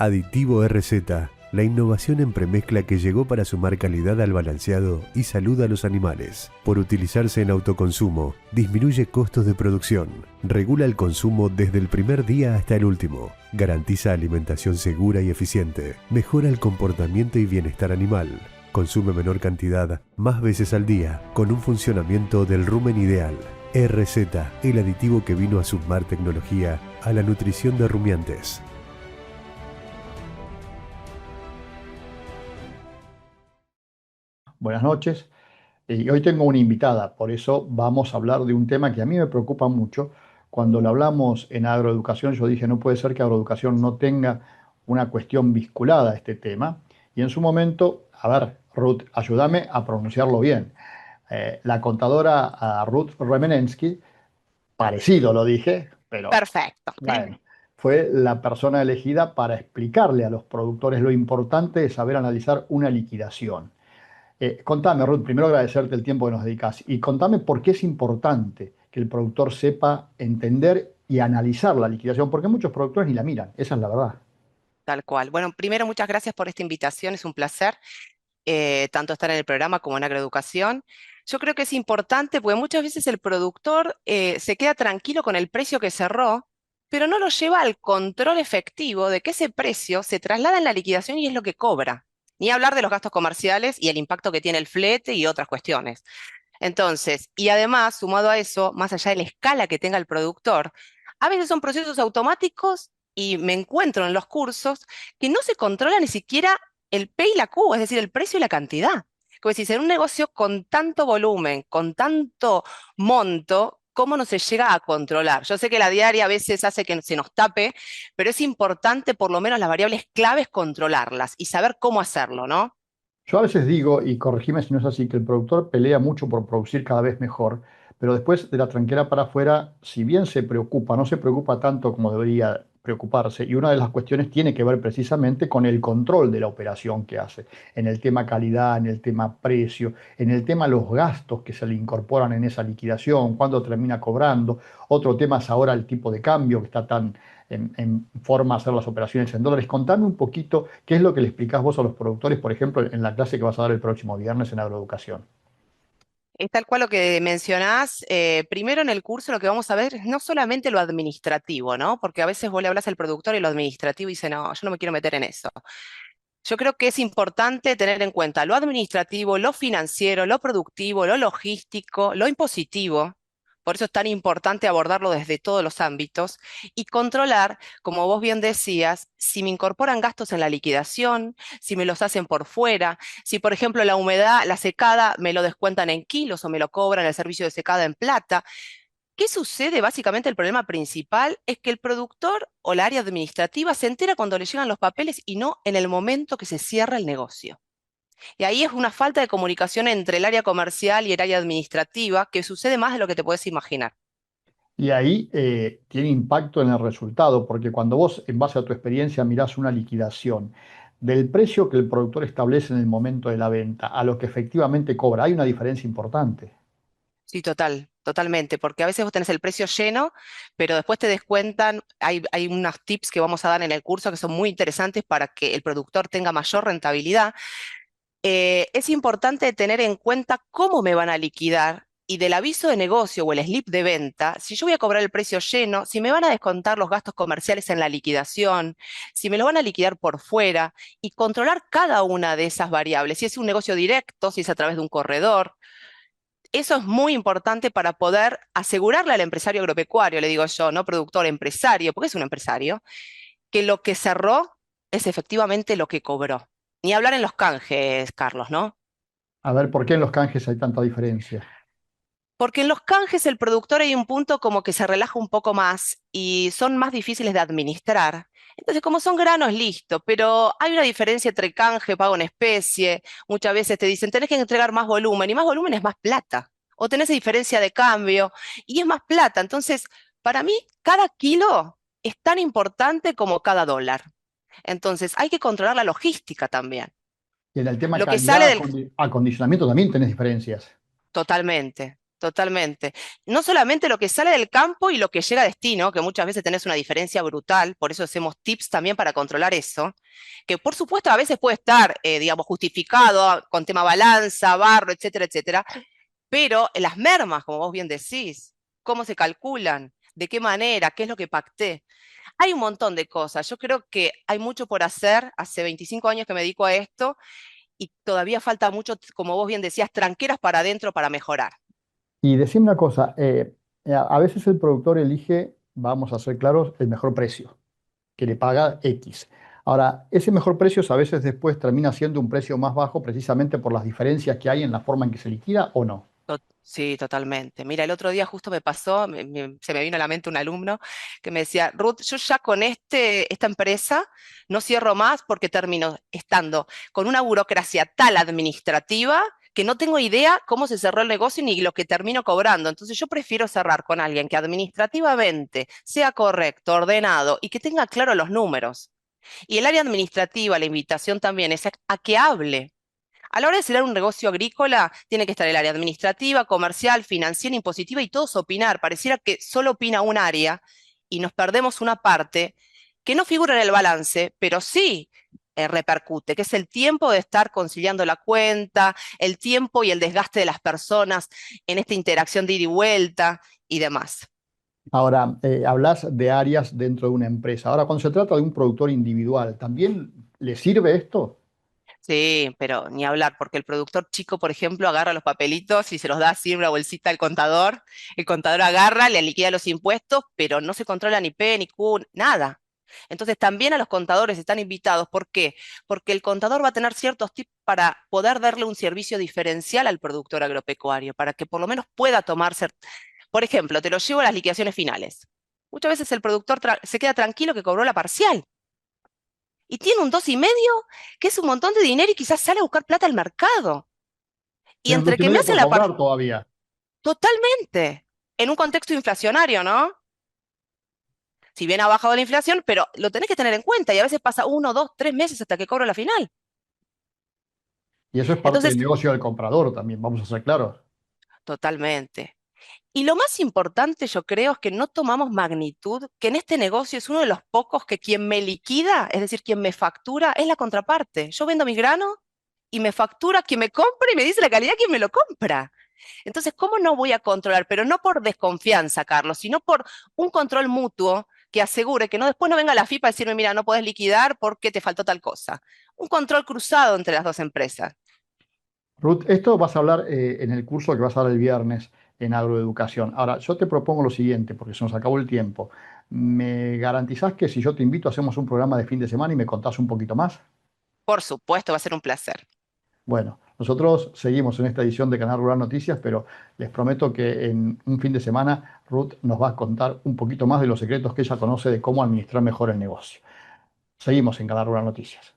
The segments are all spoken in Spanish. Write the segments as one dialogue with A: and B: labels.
A: Aditivo RZ, la innovación en premezcla que llegó para sumar calidad al balanceado y salud a los animales. Por utilizarse en autoconsumo, disminuye costos de producción, regula el consumo desde el primer día hasta el último, garantiza alimentación segura y eficiente, mejora el comportamiento y bienestar animal, consume menor cantidad más veces al día, con un funcionamiento del rumen ideal. RZ, el aditivo que vino a sumar tecnología a la nutrición de rumiantes.
B: Buenas noches. Y hoy tengo una invitada, por eso vamos a hablar de un tema que a mí me preocupa mucho. Cuando lo hablamos en agroeducación, yo dije, no puede ser que agroeducación no tenga una cuestión vinculada a este tema. Y en su momento, a ver, Ruth, ayúdame a pronunciarlo bien. La contadora Ruth Remenensky, parecido lo dije, pero
C: Perfecto.
B: bueno, fue la persona elegida para explicarle a los productores lo importante de saber analizar una liquidación. Contame, Ruth, primero agradecerte el tiempo que nos dedicas y contame por qué es importante que el productor sepa entender y analizar la liquidación, porque muchos productores ni la miran, esa es la verdad.
C: Tal cual. Bueno, primero, muchas gracias por esta invitación. Es un placer tanto estar en el programa como en agroeducación. Yo creo que es importante porque muchas veces el productor se queda tranquilo con el precio que cerró, pero no lo lleva al control efectivo de que ese precio se traslada en la liquidación y es lo que cobra. Ni hablar de los gastos comerciales y el impacto que tiene el flete y otras cuestiones. Entonces, y además, sumado a eso, más allá de la escala que tenga el productor, a veces son procesos automáticos y me encuentro en los cursos que no se controla ni siquiera el P y la Q, es decir, el precio y la cantidad. Como decís, en un negocio con tanto volumen, con tanto monto, ¿cómo no se llega a controlar? Yo sé que la diaria a veces hace que se nos tape, pero es importante por lo menos las variables claves controlarlas y saber cómo hacerlo, ¿no?
B: Yo a veces digo, y corregime si no es así, que el productor pelea mucho por producir cada vez mejor, pero después de la tranquera para afuera, si bien se preocupa, no se preocupa tanto como debería preocuparse, y una de las cuestiones tiene que ver precisamente con el control de la operación que hace, en el tema calidad, en el tema precio, en el tema los gastos que se le incorporan en esa liquidación, cuándo termina cobrando. Otro tema es ahora el tipo de cambio que está tan en forma de hacer las operaciones en dólares. Contame un poquito qué es lo que le explicás vos a los productores, por ejemplo, en la clase que vas a dar el próximo viernes en agroeducación.
C: Es tal cual lo que mencionás. Primero en el curso lo que vamos a ver es no solamente lo administrativo, ¿no? Porque a veces vos le hablas al productor y lo administrativo y dice, no, yo no me quiero meter en eso. Yo creo que es importante tener en cuenta lo administrativo, lo financiero, lo productivo, lo logístico, lo impositivo. Por eso es tan importante abordarlo desde todos los ámbitos y controlar, como vos bien decías, si me incorporan gastos en la liquidación, si me los hacen por fuera, si por ejemplo la humedad, la secada, me lo descuentan en kilos o me lo cobran el servicio de secada en plata. ¿Qué sucede? Básicamente el problema principal es que el productor o la área administrativa se entera cuando le llegan los papeles y no en el momento que se cierra el negocio. Y ahí es una falta de comunicación entre el área comercial y el área administrativa que sucede más de lo que te puedes imaginar.
B: Y ahí tiene impacto en el resultado, porque cuando vos, en base a tu experiencia, mirás una liquidación del precio que el productor establece en el momento de la venta a lo que efectivamente cobra, hay una diferencia importante.
C: Sí, totalmente, porque a veces vos tenés el precio lleno, pero después te descuentan, hay unos tips que vamos a dar en el curso que son muy interesantes para que el productor tenga mayor rentabilidad. Es importante tener en cuenta cómo me van a liquidar y del aviso de negocio o el slip de venta, si yo voy a cobrar el precio lleno, si me van a descontar los gastos comerciales en la liquidación, si me lo van a liquidar por fuera y controlar cada una de esas variables, si es un negocio directo, si es a través de un corredor. Eso es muy importante para poder asegurarle al empresario agropecuario, le digo yo, no productor, empresario, porque es un empresario, que lo que cerró es efectivamente lo que cobró. Ni hablar en los canjes, Carlos, ¿no?
B: A ver, ¿por qué en los canjes hay tanta diferencia?
C: Porque en los canjes el productor hay un punto como que se relaja un poco más y son más difíciles de administrar. Entonces, como son granos, listo, pero hay una diferencia entre canje, pago en especie. Muchas veces te dicen, tenés que entregar más volumen y más volumen es más plata. O tenés diferencia de cambio y es más plata. Entonces, para mí, cada kilo es tan importante como cada dólar. Entonces, hay que controlar la logística también.
B: Y en el tema
C: Lo que sale
B: calidad,
C: del...
B: acondicionamiento también tenés diferencias.
C: Totalmente. Totalmente. No solamente lo que sale del campo y lo que llega a destino, que muchas veces tenés una diferencia brutal, por eso hacemos tips también para controlar eso, que por supuesto a veces puede estar, digamos, justificado con tema balanza, barro, etcétera, etcétera, pero las mermas, como vos bien decís, cómo se calculan, de qué manera, qué es lo que pacté. Hay un montón de cosas. Yo creo que hay mucho por hacer. Hace 25 años que me dedico a esto y todavía falta mucho, como vos bien decías, tranqueras para adentro para mejorar.
B: Y decime una cosa, a veces el productor elige, vamos a ser claros, el mejor precio, que le paga X. Ahora, ese mejor precio a veces después termina siendo un precio más bajo precisamente por las diferencias que hay en la forma en que se liquida o no.
C: Sí, totalmente. Mira, el otro día justo me pasó, se me vino a la mente un alumno que me decía, Ruth, yo ya con esta empresa no cierro más porque termino estando con una burocracia tal administrativa que no tengo idea cómo se cerró el negocio ni lo que termino cobrando. Entonces yo prefiero cerrar con alguien que administrativamente sea correcto, ordenado y que tenga claro los números. Y el área administrativa, la invitación también es a que hable. A la hora de cerrar un negocio agrícola, tiene que estar el área administrativa, comercial, financiera, impositiva y todos opinar. Pareciera que solo opina un área y nos perdemos una parte que no figura en el balance, pero sí repercute, que es el tiempo de estar conciliando la cuenta, el tiempo y el desgaste de las personas en esta interacción de ida y vuelta y demás.
B: Ahora, hablas de áreas dentro de una empresa. Ahora, cuando se trata de un productor individual, ¿también le sirve esto?
C: Sí, pero ni hablar, porque el productor chico, por ejemplo, agarra los papelitos y se los da así en una bolsita al contador. El contador agarra, le liquida los impuestos, pero no se controla ni P, ni Q, nada. Entonces también a los contadores están invitados. ¿Por qué? Porque el contador va a tener ciertos tips para poder darle un servicio diferencial al productor agropecuario, para que por lo menos pueda tomarse. Por ejemplo, te lo llevo a las liquidaciones finales. Muchas veces el productor se queda tranquilo que cobró la parcial y tiene un 2,5, que es un montón de dinero y quizás sale a buscar plata al mercado. Y
B: Tiene un
C: entre
B: dos y
C: que me
B: medio
C: hacen
B: por
C: la
B: cobrar todavía.
C: totalmente, en un contexto inflacionario, ¿no? Si bien ha bajado la inflación, pero lo tenés que tener en cuenta y a veces pasa 1, 2, 3 meses hasta que cobro la final.
B: Y eso es parte del
C: Entonces,
B: negocio del comprador también, vamos a ser claros.
C: totalmente. Y lo más importante, yo creo, es que no tomamos magnitud, que en este negocio es uno de los pocos que quien me liquida, es decir, quien me factura, es la contraparte. Yo vendo mis granos y me factura quien me compra y me dice la calidad quien me lo compra. Entonces, ¿cómo no voy a controlar? Pero no por desconfianza, Carlos, sino por un control mutuo que asegure que no después no venga la FIPA a decirme, mira, no puedes liquidar porque te faltó tal cosa. Un control cruzado entre las dos empresas.
B: Ruth, esto vas a hablar en el curso que vas a dar el viernes en agroeducación. Ahora, yo te propongo lo siguiente, porque se nos acabó el tiempo. ¿Me garantizás que si yo te invito hacemos un programa de fin de semana y me contás un poquito más?
C: Por supuesto, va a ser un placer.
B: Bueno, nosotros seguimos en esta edición de Canal Rural Noticias, pero les prometo que en un fin de semana Ruth nos va a contar un poquito más de los secretos que ella conoce de cómo administrar mejor el negocio. Seguimos en Canal Rural Noticias.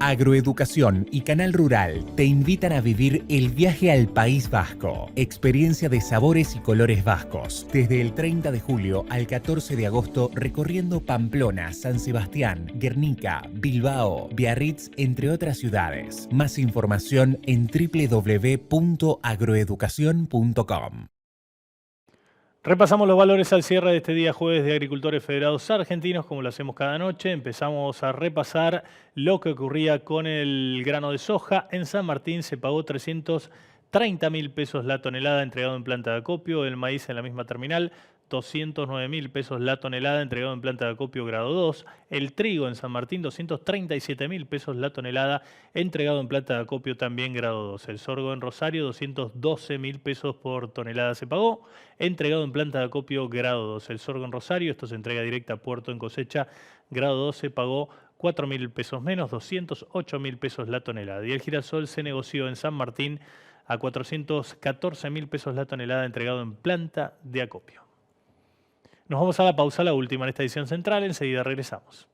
D: Agroeducación y Canal Rural te invitan a vivir el viaje al País Vasco. Experiencia de sabores y colores vascos. Desde el 30 de julio al 14 de agosto recorriendo Pamplona, San Sebastián, Guernica, Bilbao, Biarritz, entre otras ciudades. Más información en www.agroeducación.com.
E: Repasamos los valores al cierre de este día jueves de Agricultores Federados Argentinos, como lo hacemos cada noche. Empezamos a repasar lo que ocurría con el grano de soja. En San Martín se pagó 330.000 pesos la tonelada entregado en planta de acopio. El maíz en la misma terminal, 209.000 pesos la tonelada entregado en planta de acopio grado 2. El trigo en San Martín, 237.000 pesos la tonelada entregado en planta de acopio también grado 2. El sorgo en Rosario, 212.000 pesos por tonelada se pagó, entregado en planta de acopio grado 2. El sorgo en Rosario, esto se entrega directa a puerto en cosecha, grado 2 se pagó 4.000 pesos menos, 208.000 pesos la tonelada. Y el girasol se negoció en San Martín a 414.000 pesos la tonelada entregado en planta de acopio. Nos vamos a la pausa, la última en esta edición central, enseguida regresamos.